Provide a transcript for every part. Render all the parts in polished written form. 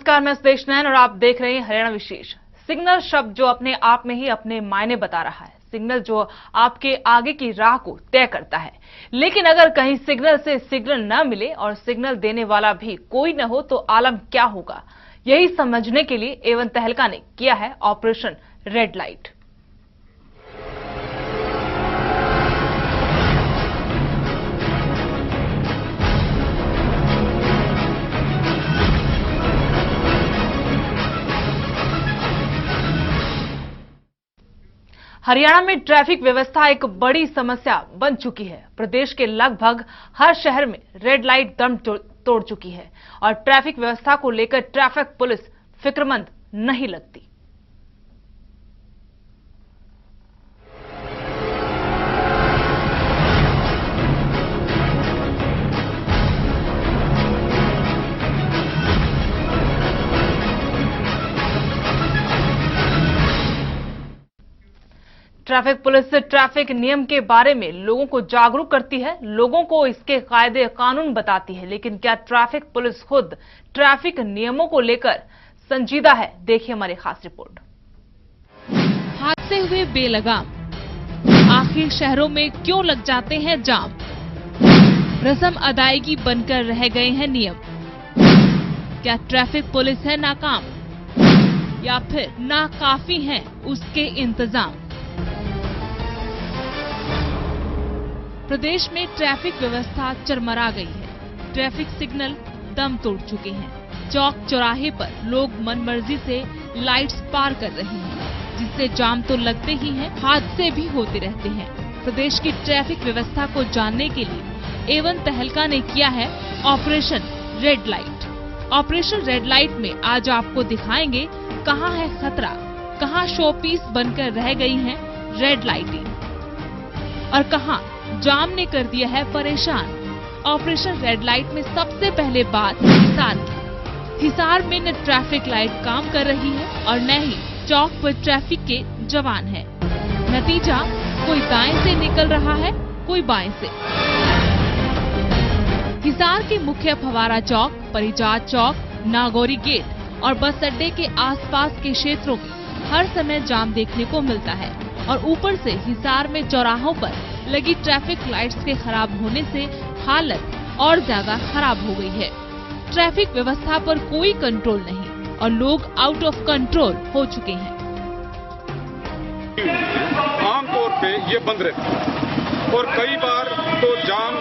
नमस्कार, मैं सुदेश नैन और आप देख रहे हैं हरियाणा विशेष। सिग्नल शब्द जो अपने आप में ही अपने मायने बता रहा है। सिग्नल जो आपके आगे की राह को तय करता है। लेकिन अगर कहीं सिग्नल से सिग्नल न मिले और सिग्नल देने वाला भी कोई न हो तो आलम क्या होगा, यही समझने के लिए एवन तहलका ने किया है ऑपरेशन रेड लाइट। हरियाणा में ट्रैफिक व्यवस्था एक बड़ी समस्या बन चुकी है। प्रदेश के लगभग हर शहर में रेड लाइट दम तोड़ चुकी है और ट्रैफिक व्यवस्था को लेकर ट्रैफिक पुलिस फिक्रमंद नहीं लगती। ट्रैफिक पुलिस ट्रैफिक नियम के बारे में लोगों को जागरूक करती है, लोगों को इसके कायदे कानून बताती है। लेकिन क्या ट्रैफिक पुलिस खुद ट्रैफिक नियमों को लेकर संजीदा है? देखिए हमारी खास रिपोर्ट। हादसे हुए बेलगाम, आखिर शहरों में क्यों लग जाते हैं जाम? रस्म अदायगी बनकर रह गए हैं नियम। क्या ट्रैफिक पुलिस है नाकाम या फिर नाकाफी हैं उसके इंतजाम? प्रदेश में ट्रैफिक व्यवस्था चरमरा गई है। ट्रैफिक सिग्नल दम तोड़ चुके हैं। चौक चौराहे पर लोग मनमर्जी से लाइट्स पार कर रहे हैं, जिससे जाम तो लगते ही हैं, हादसे भी होते रहते हैं। प्रदेश की ट्रैफिक व्यवस्था को जानने के लिए एवन तहलका ने किया है operation red light. Operation red light में आज आपको दिखाएंगे कहां है खतरा, कहां शोपीस बनकर रह गई हैं रेड लाइटें और कहां जाम ने कर दिया है परेशान। ऑपरेशन रेड लाइट में सबसे पहले बात हिसार की। हिसार में न ट्रैफिक लाइट काम कर रही है और न ही चौक पर ट्रैफिक के जवान है। नतीजा, कोई दाएं से निकल रहा है, कोई बाएं से। हिसार के मुख्य फवारा चौक, परिजात चौक, नागौरी गेट और बस अड्डे के आसपास के क्षेत्रों में हर समय जाम देखने को मिलता है और ऊपर से हिसार में चौराहों पर लगी ट्रैफिक लाइट्स के खराब होने से हालत और ज्यादा खराब हो गई है। ट्रैफिक व्यवस्था पर कोई कंट्रोल नहीं और लोग आउट ऑफ कंट्रोल हो चुके हैं। आमतौर पे ये बंद रहती है और कई बार तो जाम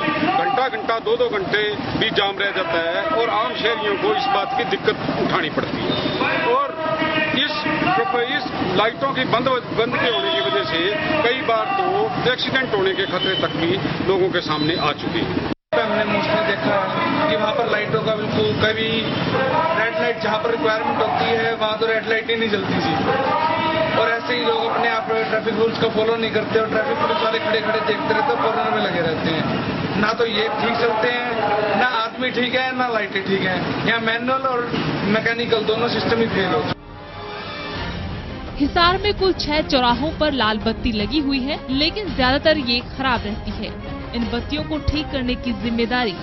घंटा 2-2 घंटे भी जाम रह जाता है और आम शहरियों को इस बात की दिक्कत उठानी पड़ती है। और इस लाइटों की बंद के होने की वजह से कई बार तो एक्सीडेंट होने के खतरे तक भी लोगों के सामने आ चुके हैं। हमने मोस्टली देखा है कि वहाँ पर लाइटों का बिल्कुल कभी रेड लाइट जहाँ पर रिक्वायरमेंट होती है वहाँ तो रेड लाइट ही नहीं जलती थी और ऐसे ही लोग अपने आप ट्रैफिक रूल्स को फॉलो नहीं करते और ट्रैफिक पुलिस वाले खड़े देखते रहते हैं, कॉर्नर में लगे रहते हैं। ना तो ये ठीक चलते हैं, ना आदमी ठीक है, ना लाइटें ठीक है। यहाँ मैनुअल और मैकेनिकल दोनों सिस्टम ही फेल हो। हिसार में कुल 6 चौराहों पर लाल बत्ती लगी हुई है, लेकिन ज्यादातर ये खराब रहती है। इन बत्तियों को ठीक करने की जिम्मेदारी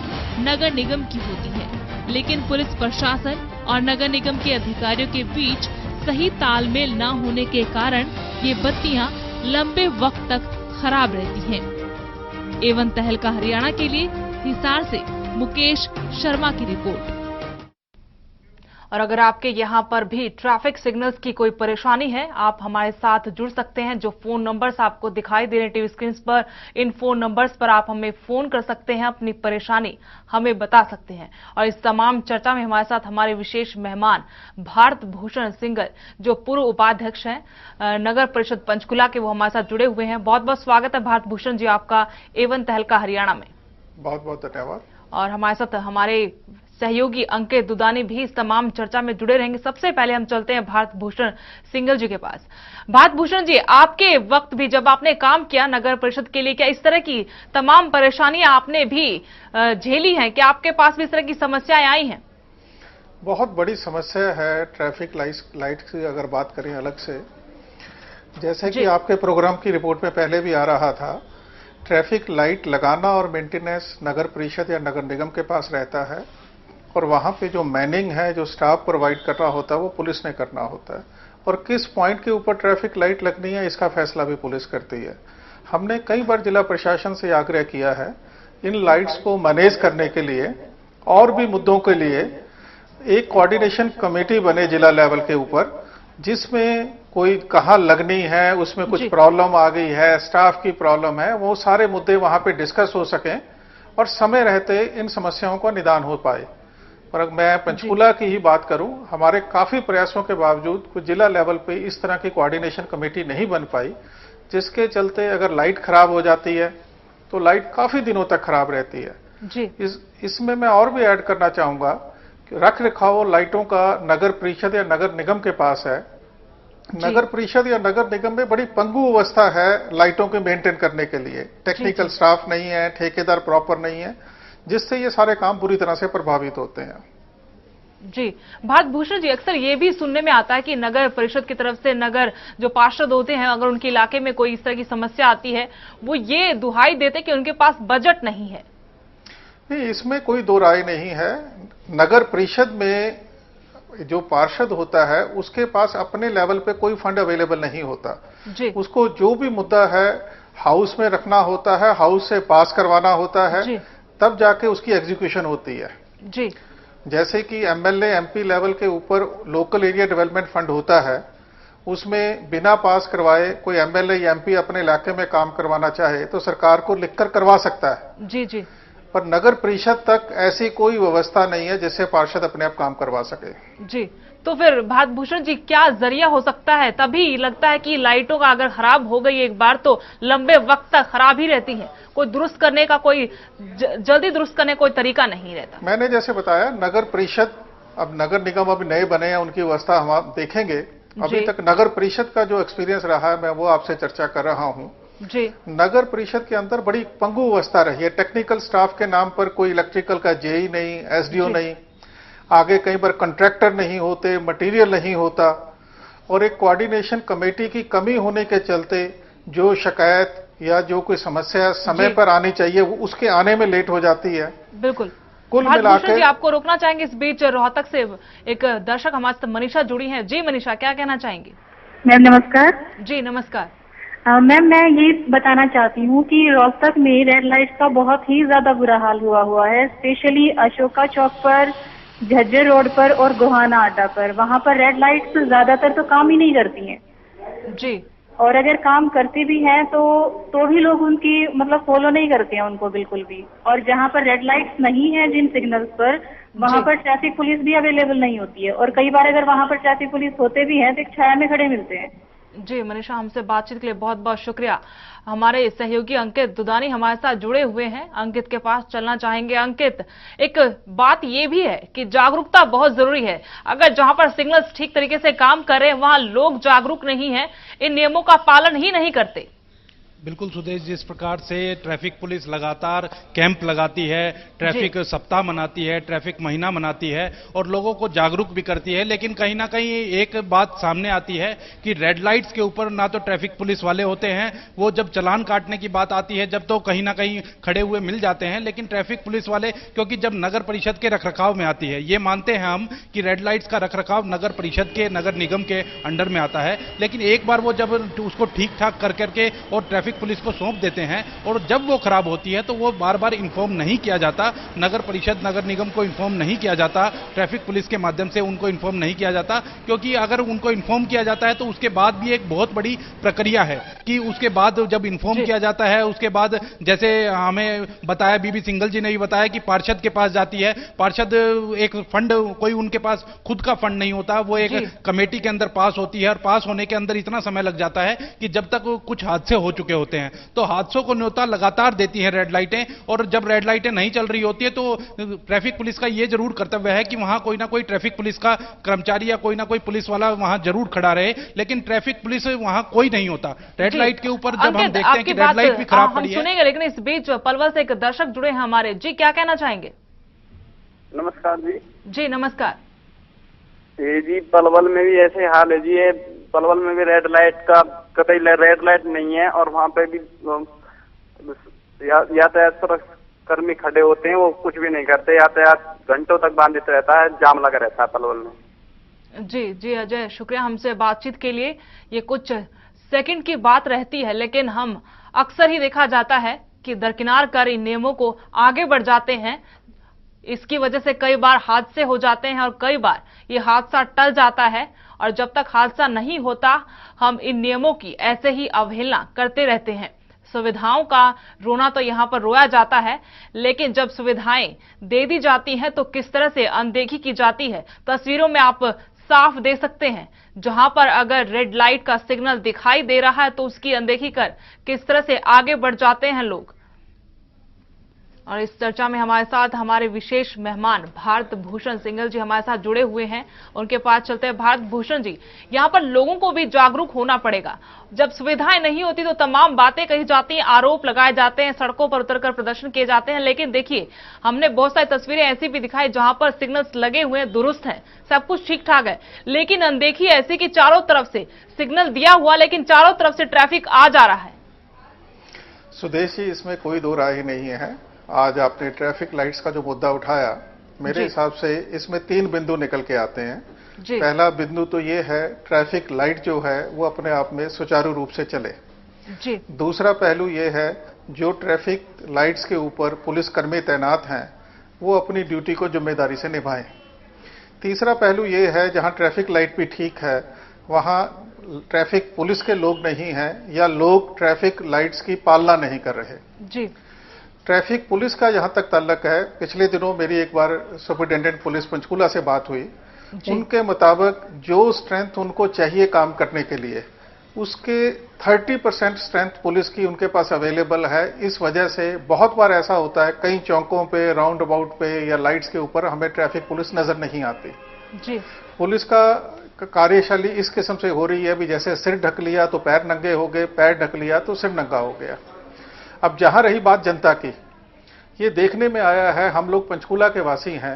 नगर निगम की होती है, लेकिन पुलिस प्रशासन और नगर निगम के अधिकारियों के बीच सही तालमेल न होने के कारण ये बत्तियां लंबे वक्त तक खराब रहती हैं। एवन तहलका हरियाणा के लिए हिसार से मुकेश शर्मा की रिपोर्ट। और अगर आपके यहां पर भी ट्रैफिक सिग्नल्स की कोई परेशानी है, आप हमारे साथ जुड़ सकते हैं। जो फोन नंबर्स आपको दिखाई दे रहे हैं टीवी स्क्रीन पर, इन फोन नंबर्स पर आप हमें फोन कर सकते हैं, अपनी परेशानी हमें बता सकते हैं। और इस तमाम चर्चा में हमारे साथ हमारे विशेष मेहमान भारत भूषण सिंगल, जो पूर्व उपाध्यक्ष हैं नगर परिषद पंचकुला के, वो हमारे साथ जुड़े हुए हैं। बहुत बहुत स्वागत है भारत भूषण जी आपका एवन तहलका हरियाणा में। बहुत बहुत धन्यवाद। और हमारे साथ हमारे सहयोगी अंकित दुदानी भी इस तमाम चर्चा में जुड़े रहेंगे। सबसे पहले हम चलते हैं भारत भूषण सिंगल जी के पास। भारत भूषण जी, आपके वक्त भी जब आपने काम किया नगर परिषद के लिए, क्या इस तरह की तमाम परेशानियां आपने भी झेली हैं? क्या आपके पास भी इस तरह की समस्याएं आई हैं? बहुत बड़ी समस्या है ट्रैफिक लाइट की अगर बात करें अलग से। जैसे कि आपके प्रोग्राम की रिपोर्ट में पहले भी आ रहा था, ट्रैफिक लाइट लगाना और मेंटेनेंस नगर परिषद या नगर निगम के पास रहता है और वहां पे जो मैनिंग है, जो स्टाफ प्रोवाइड करना होता है, वो पुलिस ने करना होता है। और किस पॉइंट के ऊपर ट्रैफिक लाइट लगनी है, इसका फैसला भी पुलिस करती है। हमने कई बार जिला प्रशासन से आग्रह किया है इन लाइट्स को मैनेज करने के लिए और भी मुद्दों के लिए एक कोऑर्डिनेशन कमेटी बने जिला लेवल के ऊपर, जिसमें कोई कहाँ लगनी है, उसमें कुछ प्रॉब्लम आ गई है, स्टाफ की प्रॉब्लम है, वो सारे मुद्दे वहां पे डिस्कस हो सकें और समय रहते इन समस्याओं का निदान हो पाए। पर मैं पंचकूला की ही बात करूं, हमारे काफी प्रयासों के बावजूद कुछ जिला लेवल पे इस तरह की कोऑर्डिनेशन कमेटी नहीं बन पाई, जिसके चलते अगर लाइट खराब हो जाती है तो लाइट काफी दिनों तक खराब रहती है। जी। इसमें मैं और भी ऐड करना चाहूंगा कि रख रखाव लाइटों का नगर परिषद या नगर निगम के पास है। नगर परिषद या नगर निगम में बड़ी पंगु अवस्था है लाइटों के मेंटेन करने के लिए। टेक्निकल स्टाफ नहीं है, ठेकेदार प्रॉपर नहीं है, जिससे ये सारे काम बुरी तरह से प्रभावित होते हैं। जी, भारत भूषण जी, अक्सर ये भी सुनने में आता है कि नगर परिषद की तरफ से नगर जो पार्षद होते हैं, अगर उनके इलाके में कोई इस तरह की समस्या आती है, वो ये दुहाई देते कि उनके पास बजट नहीं है। नहीं, इसमें कोई दो राय नहीं है। नगर परिषद में जो पार्षद होता है उसके पास अपने लेवल पे कोई फंड अवेलेबल नहीं होता जी। उसको जो भी मुद्दा है हाउस में रखना होता है, हाउस से पास करवाना होता है जी। तब जाके उसकी एग्जीक्यूशन होती है। जी। जैसे कि एमएलए एमपी लेवल के ऊपर लोकल एरिया डेवलपमेंट फंड होता है, उसमें बिना पास करवाए कोई एमएलए या एमपी अपने इलाके में काम करवाना चाहे तो सरकार को लिखकर करवा सकता है। जी जी। पर नगर परिषद तक ऐसी कोई व्यवस्था नहीं है जिससे पार्षद अपने आप काम करवा सके। जी, तो फिर भारत भूषण जी, क्या जरिया हो सकता है? तभी लगता है कि लाइटों का अगर खराब हो गई एक बार तो लंबे वक्त तक खराब ही रहती है, कोई दुरुस्त करने का कोई जल्दी दुरुस्त करने का कोई तरीका नहीं रहता। मैंने जैसे बताया नगर परिषद, अब नगर निगम अभी नए बने हैं, उनकी व्यवस्था हम आप देखेंगे। अभी तक नगर परिषद का जो एक्सपीरियंस रहा है मैं वो आपसे चर्चा कर रहा हूं। जी। नगर परिषद के अंदर बड़ी पंगु अवस्था रही है। टेक्निकल स्टाफ के नाम पर कोई इलेक्ट्रिकल का जेई नहीं, एसडीओ नहीं, आगे कई बार कॉन्ट्रैक्टर नहीं होते, मटेरियल नहीं होता, और एक कोऑर्डिनेशन कमेटी की कमी होने के चलते जो शिकायत या जो कोई समस्या समय पर आनी चाहिए वो उसके आने में लेट हो जाती है। बिल्कुल। कुल मिलाकर जी, आपको रोकना चाहेंगे इस बीच रोहतक से एक दर्शक हमारे साथ मनीषा जुड़ी हैं। जी मनीषा, क्या कहना चाहेंगी? मैम नमस्कार। जी नमस्कार। मैम मैं ये बताना चाहती हूँ कि रोहतक में रेड लाइट का बहुत ही ज्यादा बुरा हाल हुआ है, स्पेशली अशोका चौक पर, झज्जर रोड पर और गोहाना अड्डा पर। वहाँ पर रेड लाइट्स ज्यादातर तो काम ही नहीं करती हैं। जी। और अगर काम करती भी हैं तो भी लोग उनकी मतलब फॉलो नहीं करते हैं उनको बिल्कुल भी। और जहाँ पर रेड लाइट्स नहीं है जिन सिग्नल्स पर, वहाँ पर ट्रैफिक पुलिस भी अवेलेबल नहीं होती है, और कई बार अगर वहाँ पर ट्रैफिक पुलिस होते भी हैं तो एक छाया में खड़े मिलते हैं। जी मनीषा, हमसे बातचीत के लिए बहुत बहुत शुक्रिया। हमारे सहयोगी अंकित दुदानी हमारे साथ जुड़े हुए हैं, अंकित के पास चलना चाहेंगे। अंकित, एक बात ये भी है कि जागरूकता बहुत जरूरी है। अगर जहां पर सिग्नल्स ठीक तरीके से काम कर रहे हैं वहां लोग जागरूक नहीं है, इन नियमों का पालन ही नहीं करते। बिल्कुल सुदेश, जिस प्रकार से ट्रैफिक पुलिस लगातार कैंप लगाती है, ट्रैफिक सप्ताह मनाती है, ट्रैफिक महीना मनाती है और लोगों को जागरूक भी करती है, लेकिन कहीं ना कहीं एक बात सामने आती है कि रेड लाइट्स के ऊपर ना तो ट्रैफिक पुलिस वाले होते हैं, वो जब चालान काटने की बात आती है जब तो कहीं ना कहीं खड़े हुए मिल जाते हैं, लेकिन ट्रैफिक पुलिस वाले, क्योंकि जब नगर परिषद के रखरखाव में आती है, ये मानते हैं हम कि रेड लाइट्स का रखरखाव नगर परिषद के, नगर निगम के अंडर में आता है, लेकिन एक बार वो जब उसको ठीक ठाक कर करके और ट्रैफिक पुलिस को सौंप देते हैं और जब वो खराब होती है तो वो बार बार इन्फॉर्म नहीं किया जाता, नगर परिषद, नगर निगम को इन्फॉर्म नहीं किया जाता, ट्रैफिक पुलिस के माध्यम से उनको इन्फॉर्म नहीं किया जाता, क्योंकि अगर उनको इन्फॉर्म किया जाता है तो उसके बाद भी एक बहुत बड़ी प्रक्रिया है कि उसके बाद जब इन्फॉर्म किया जाता है उसके बाद, जैसे हमें बताया, बीबी सिंघल जी ने भी बताया कि पार्षद के पास जाती है, पार्षद एक फंड, कोई उनके पास खुद का फंड नहीं होता, वो एक कमेटी के अंदर पास होती है और पास होने के अंदर इतना समय लग जाता है कि जब तक कुछ हादसे हो चुके होते हैं, तो हादसों को न्योता लगातार देती हैं रेड लाइटें, और जब रेड लाइटें नहीं चल रही होती है तो ट्रैफिक पुलिस का यह जरूर कर्तव्य है कि वहां कोई ना कोई ट्रैफिक पुलिस का कर्मचारी या कोई ना कोई पुलिस वाला वहां जरूर खड़ा रहे, लेकिन ट्रैफिक पुलिस वहां कोई नहीं होता। रेड लाइट के ऊपर जब हम देखते हैं कि रेड लाइट भी खराब पड़ी है, सुनेंगे, लेकिन इस बीच पलवल से एक दर्शक जुड़े हैं हमारे। जी, क्या कहना चाहेंगे? नमस्कार जी। जी नमस्कार। जी, पलवल में भी ऐसे हाल है जी, पलवल में भी रेड लाइट का कतई रेड लाइट नहीं है और वहाँ पे भी यातायात कर्मी खड़े होते हैं, वो कुछ भी नहीं करते, यातायात घंटों तक बाधित रहता है, जाम लगा रहता है पलवल में। जी जी अजय, शुक्रिया हमसे बातचीत के लिए। ये कुछ सेकंड की बात रहती है, लेकिन हम अक्सर ही देखा जाता है कि दरकिनार कर इन नियमों को आगे बढ़ जाते हैं। इसकी वजह से कई बार हादसे हो जाते हैं और कई बार ये हादसा टल जाता है, और जब तक हादसा नहीं होता हम इन नियमों की ऐसे ही अवहेलना करते रहते हैं। सुविधाओं का रोना तो यहाँ पर रोया जाता है, लेकिन जब सुविधाएं दे दी जाती हैं तो किस तरह से अनदेखी की जाती है। तस्वीरों में आप साफ देख सकते हैं, जहां पर अगर रेड लाइट का सिग्नल दिखाई दे रहा है तो उसकी अनदेखी कर किस तरह से आगे बढ़ जाते हैं लोग। और इस चर्चा में हमारे साथ हमारे विशेष मेहमान भारत भूषण सिंघल जी हमारे साथ जुड़े हुए हैं। उनके पास चलते हैं। भारत भूषण जी, यहाँ पर लोगों को भी जागरूक होना पड़ेगा। जब सुविधाएं नहीं होती तो तमाम बातें कही जाती हैं, आरोप लगाए जाते हैं, सड़कों पर उतरकर प्रदर्शन किए जाते हैं, लेकिन देखिए हमने बहुत सारी तस्वीरें ऐसी भी दिखाई जहां पर सिग्नल्स लगे हुए हैं, दुरुस्त हैं, सब कुछ ठीक ठाक है, लेकिन अनदेखी ऐसी कि चारों तरफ से सिग्नल दिया हुआ लेकिन चारों तरफ से ट्रैफिक आ जा रहा है। सुदेश जी, इसमें कोई दो राय नहीं है। आज आपने ट्रैफिक लाइट्स का जो मुद्दा उठाया, मेरे हिसाब से इसमें 3 बिंदु निकल के आते हैं। पहला बिंदु तो ये है, ट्रैफिक लाइट जो है वो अपने आप में सुचारू रूप से चले। दूसरा पहलू ये है, जो ट्रैफिक लाइट्स के ऊपर पुलिसकर्मी तैनात हैं वो अपनी ड्यूटी को जिम्मेदारी से निभाएं। तीसरा पहलू ये है, जहां ट्रैफिक लाइट भी ठीक है वहां ट्रैफिक पुलिस के लोग नहीं हैं या लोग ट्रैफिक लाइट्स की पालना नहीं कर रहे। ट्रैफिक पुलिस का जहां तक ताल्लुक है, पिछले दिनों मेरी एक बार सुपरिटेंडेंट पुलिस पंचकूला से बात हुई। उनके मुताबिक जो स्ट्रेंथ उनको चाहिए काम करने के लिए, उसके 30% स्ट्रेंथ पुलिस की उनके पास अवेलेबल है। इस वजह से बहुत बार ऐसा होता है, कई चौकों पे, राउंड अबाउट पे या लाइट्स के ऊपर हमें ट्रैफिक पुलिस नजर नहीं आती। पुलिस का कार्यशैली इस किस्म से हो रही है भी, जैसे सिर ढक लिया तो पैर नंगे हो गए, पैर ढक लिया तो सिर नंगा हो गया। अब जहां रही बात जनता की, ये देखने में आया है, हम लोग पंचकूला के वासी हैं,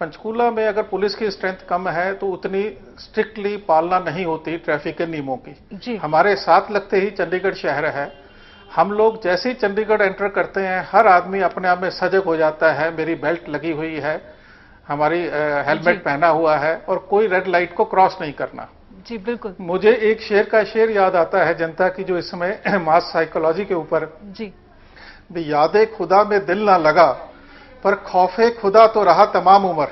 पंचकूला में अगर पुलिस की स्ट्रेंथ कम है तो उतनी स्ट्रिक्टली पालना नहीं होती ट्रैफिक के नियमों की। हमारे साथ लगते ही चंडीगढ़ शहर है, हम लोग जैसे ही चंडीगढ़ एंटर करते हैं हर आदमी अपने आप में सजग हो जाता है, मेरी बेल्ट लगी हुई है, हमारी हेलमेट पहना हुआ है और कोई रेड लाइट को क्रॉस नहीं करना। जी बिल्कुल। मुझे एक शेर का शेर याद आता है जनता की, जो इस समय मास साइकोलॉजी के ऊपर, भी यादे खुदा में दिल ना लगा पर खौफे खुदा तो रहा तमाम उम्र।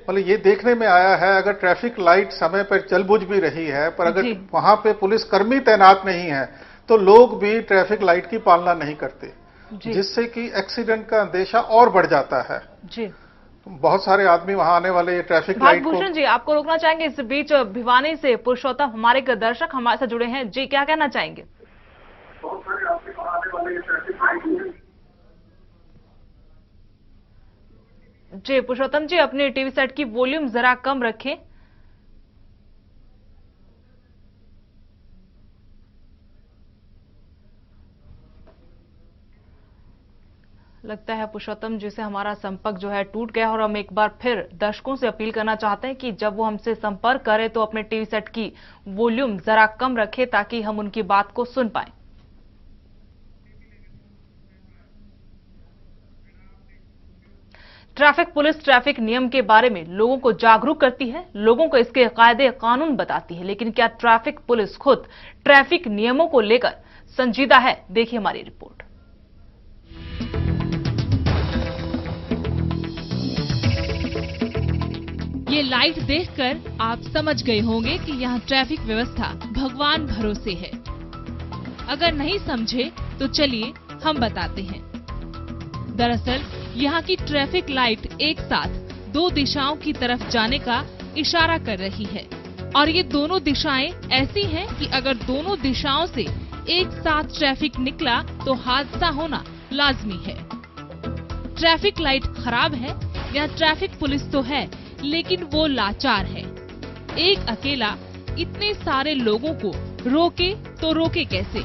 मतलब ये देखने में आया है, अगर ट्रैफिक लाइट समय पर चल बुझ भी रही है पर अगर वहां पे पुलिसकर्मी तैनात नहीं है तो लोग भी ट्रैफिक लाइट की पालना नहीं करते, जिससे कि एक्सीडेंट का अंदेशा और बढ़ जाता है। बहुत सारे आदमी वहां आने वाले ये ट्रैफिक लाइट को। भूषण जी, आपको रोकना चाहेंगे। इस बीच भिवानी से पुरुषोत्तम हमारे एक दर्शक हमारे साथ जुड़े हैं। जी, क्या कहना चाहेंगे? जी पुरुषोत्तम जी, अपने टीवी सेट की वॉल्यूम जरा कम रखें। लगता है पुरुषोत्तम जी से हमारा संपर्क जो है टूट गया, और हम एक बार फिर दर्शकों से अपील करना चाहते हैं कि जब वो हमसे संपर्क करें तो अपने टीवी सेट की वॉल्यूम जरा कम रखें ताकि हम उनकी बात को सुन पाएं। ट्रैफिक पुलिस ट्रैफिक नियम के बारे में लोगों को जागरूक करती है, लोगों को इसके कायदे कानून बताती है, लेकिन क्या ट्रैफिक पुलिस खुद ट्रैफिक नियमों को लेकर संजीदा है? देखिए हमारी रिपोर्ट। ये लाइट देखकर आप समझ गए होंगे कि यहाँ ट्रैफिक व्यवस्था भगवान भरोसे है। अगर नहीं समझे तो चलिए हम बताते हैं। दरअसल यहाँ की ट्रैफिक लाइट एक साथ 2 दिशाओं की तरफ जाने का इशारा कर रही है, और ये दोनों दिशाएं ऐसी हैं कि अगर दोनों दिशाओं से एक साथ ट्रैफिक निकला तो हादसा होना लाजमी है। ट्रैफिक लाइट खराब है या ट्रैफिक पुलिस तो है, लेकिन वो लाचार है। एक अकेला इतने सारे लोगों को रोके तो रोके कैसे?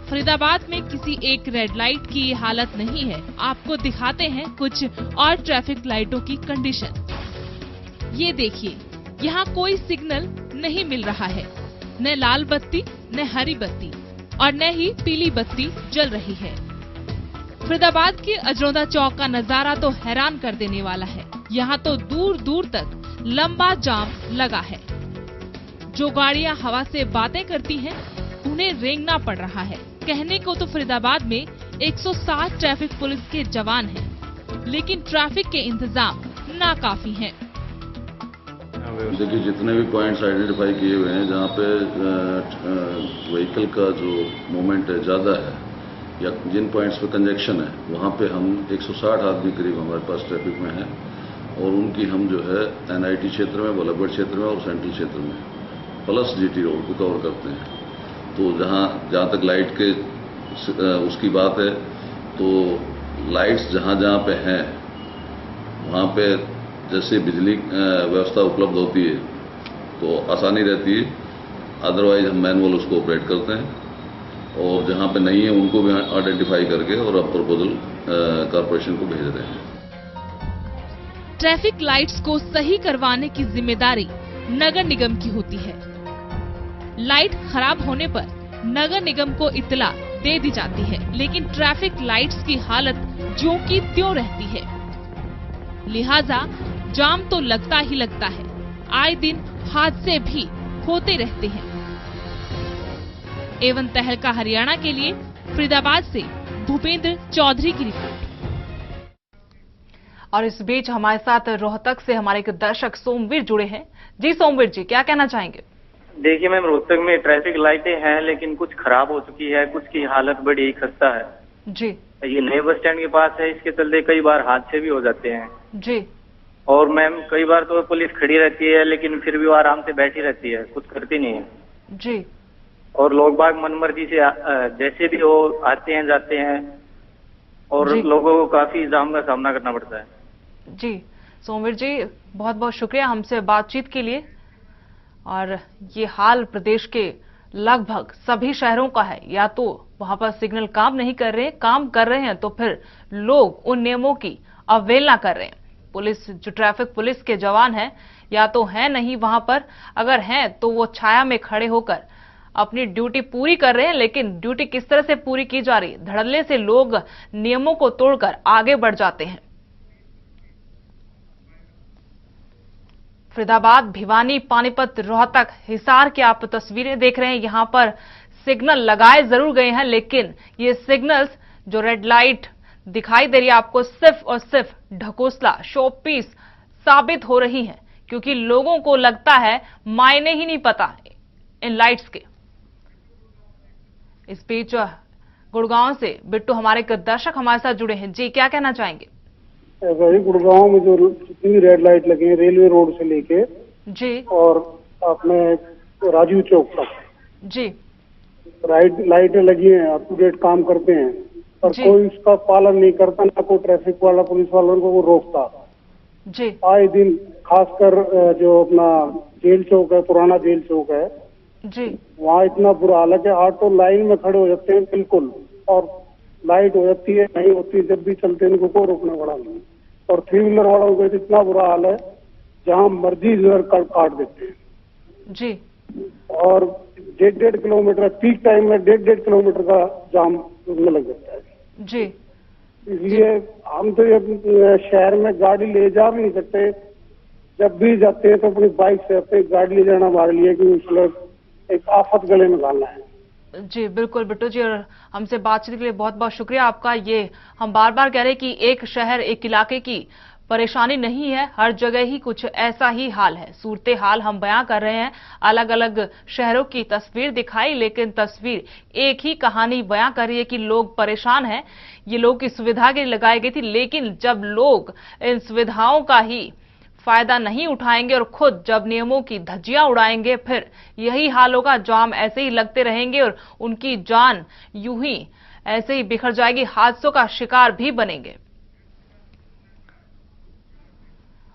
फरीदाबाद में किसी एक रेड लाइट की ये हालत नहीं है। आपको दिखाते हैं कुछ और ट्रैफिक लाइटों की कंडीशन। ये देखिए, यहाँ कोई सिग्नल नहीं मिल रहा है, न लाल बत्ती, न हरी बत्ती और न ही पीली बत्ती जल रही है। फरीदाबाद के अजरौदा चौक का नजारा तो हैरान कर देने वाला है। यहाँ तो दूर दूर तक लंबा जाम लगा है। जो गाड़ियाँ हवा से बातें करती हैं, उन्हें रेंगना पड़ रहा है। कहने को तो फरीदाबाद में 160 ट्रैफिक पुलिस के जवान हैं, लेकिन ट्रैफिक के इंतजाम नाकाफी हैं। देखिए, जितने भी पॉइंट्स आइडेंटिफाई किए हुए हैं जहाँ पे व्हीकल का जो मूवमेंट है ज़्यादा है या जिन पॉइंट्स पे कंजेक्शन है, वहाँ पे हम 160 आदमी करीब हमारे पास ट्रैफिक में है और उनकी हम जो है NIT क्षेत्र में, बल्लभगढ़ क्षेत्र में और सेंट्रल क्षेत्र में प्लस GT रोड को कवर करते हैं। तो जहाँ तक लाइट के उसकी बात है, तो लाइट्स जहाँ पे हैं वहाँ पे जैसे बिजली व्यवस्था उपलब्ध होती है तो आसानी रहती है, अदरवाइज हम मैनुअल उसको ऑपरेट करते हैं और जहाँ पे नहीं है उनको भी आइडेंटिफाई करके और अब प्रपोजल कॉर्पोरेशन को भेज रहे हैं। ट्रैफिक लाइट्स को सही करवाने की जिम्मेदारी नगर निगम की होती है। लाइट खराब होने पर नगर निगम को इत्तला दे दी जाती है, लेकिन ट्रैफिक लाइट्स की हालत ज्यों की त्यों रहती है। लिहाजा जाम तो लगता ही लगता है। आए दिन हादसे भी होते रहते हैं। एवं तहलका हरियाणा के लिए फरीदाबाद से भूपेंद्र चौधरी की रिपोर्ट। और इस बीच हमारे साथ रोहतक से हमारे एक दर्शक सोमवीर जुड़े हैं। जी सोमवीर जी, क्या कहना चाहेंगे? देखिए मैम, रोहतक में ट्रैफिक लाइटें हैं लेकिन कुछ खराब हो चुकी है, कुछ की हालत बड़ी खस्ता है जी। ये नए बस स्टैंड के पास है, इसके चलते कई बार हादसे भी हो जाते हैं जी। और मैम कई बार तो पुलिस खड़ी रहती है लेकिन फिर भी वो आराम से बैठी रहती है, कुछ करती नहीं है जी। और लोग बाग मनमर्जी से जैसे भी हो आते हैं जाते हैं और लोगों को काफी जाम का सामना करना पड़ता है। जी सोमवीर जी, बहुत बहुत शुक्रिया हमसे बातचीत के लिए। और ये हाल प्रदेश के लगभग सभी शहरों का है। या तो वहां पर सिग्नल काम नहीं कर रहे, काम कर रहे हैं तो फिर लोग उन नियमों की अवहेलना कर रहे हैं। पुलिस, जो ट्रैफिक पुलिस के जवान हैं, या तो हैं नहीं वहां पर, अगर हैं तो वो छाया में खड़े होकर अपनी ड्यूटी पूरी कर रहे हैं। लेकिन ड्यूटी किस तरह से पूरी की जा रही है, धड़ल्ले से लोग नियमों को तोड़कर आगे बढ़ जाते हैं। फरीदाबाद, भिवानी, पानीपत, रोहतक, हिसार की आप तस्वीरें देख रहे हैं। यहां पर सिग्नल लगाए जरूर गए हैं, लेकिन ये सिग्नल्स, जो रेड लाइट दिखाई दे रही है आपको, सिर्फ और सिर्फ ढकोसला, शोपीस साबित हो रही हैं, क्योंकि लोगों को लगता है मायने ही नहीं पता इन लाइट्स के। इस बीच गुड़गांव से बिट्टू, हमारे एक दर्शक हमारे साथ जुड़े हैं। जी, क्या कहना चाहेंगे? वही गुड़गांव में जो जितनी रेड लाइट लगी है, रेलवे रोड से लेके जी और अपने राजीव चौक तक जी लाइटें लगी हैं, अप टू डेट काम करते हैं, पर कोई इसका पालन नहीं करता, ना कोई ट्रैफिक वाला पुलिस वालों को रोकता जी। आए दिन, खासकर जो अपना जेल चौक है, पुराना जेल चौक है जी, वहाँ इतना बुरा हाल है कि ऑटो लाइन में खड़े हो जाते हैं बिल्कुल, और लाइट हो जाती है, नहीं होती, जब भी चलते हैं इनको कोई रोकने वाला नहीं। और 3 व्हीलर वालों का इतना बुरा हाल है, जहाँ मर्जी इधर काट देते हैं जी। और 1.5 किलोमीटर, पीक टाइम में 1.5 किलोमीटर का जाम में लग जाता है जी। इसलिए हम तो ये शहर में गाड़ी ले जा भी नहीं सकते, जब भी जाते हैं तो अपनी बाइक से अपनी गाड़ी ले जाना हमारे लिए कि मतलब एक आफत गले में डालना है। जी बिल्कुल बिट्टू जी, और हमसे बातचीत के लिए बहुत बहुत शुक्रिया आपका। ये हम बार बार कह रहे हैं कि एक शहर, एक इलाके की परेशानी नहीं है, हर जगह ही कुछ ऐसा ही हाल है। सूरते हाल हम बयां कर रहे हैं, अलग अलग शहरों की तस्वीर दिखाई, लेकिन तस्वीर एक ही कहानी बयां कर रही है कि लोग परेशान हैं। ये लोग की सुविधा के लिए लगाई गई थी, लेकिन जब लोग इन सुविधाओं का ही फायदा नहीं उठाएंगे और खुद जब नियमों की धज्जियां उड़ाएंगे, फिर यही हाल होगा। जाम ऐसे ही लगते रहेंगे और उनकी जान यूं ही ऐसे ही बिखर जाएगी, हादसों का शिकार भी बनेंगे।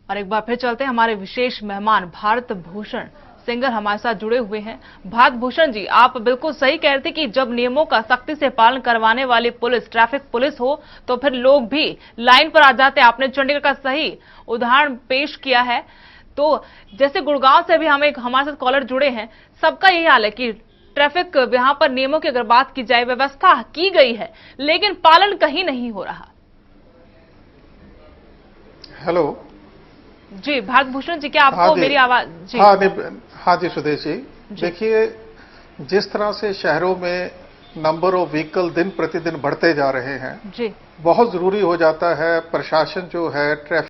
और एक बार फिर चलते हैं, हमारे विशेष मेहमान भारत भूषण सिंगर हमारे साथ जुड़े हुए हैं। भारत भूषण जी, आप बिल्कुल सही कह रहे थे कि जब नियमों का सख्ती से पालन करवाने वाली पुलिस, ट्रैफिक पुलिस हो, तो फिर लोग भी लाइन पर आ जाते हैं। आपने चंडीगढ़ का सही उदाहरण पेश किया है। तो जैसे गुड़गांव से भी हमारे साथ कॉलर जुड़े हैं, सबका यही हाल है कि ट्रैफिक यहाँ पर नियमों की अगर बात की जाए, व्यवस्था की गई है लेकिन पालन कहीं नहीं हो रहा। हेलो जी भारत भूषण जी, क्या आपको मेरी आवाज जी? हाँ जी सुदेश जी, देखिए जिस तरह से शहरों में नंबर ऑफ व्हीकल दिन प्रतिदिन बढ़ते जा रहे हैं जी, बहुत जरूरी हो जाता है प्रशासन जो है ट्रैफिक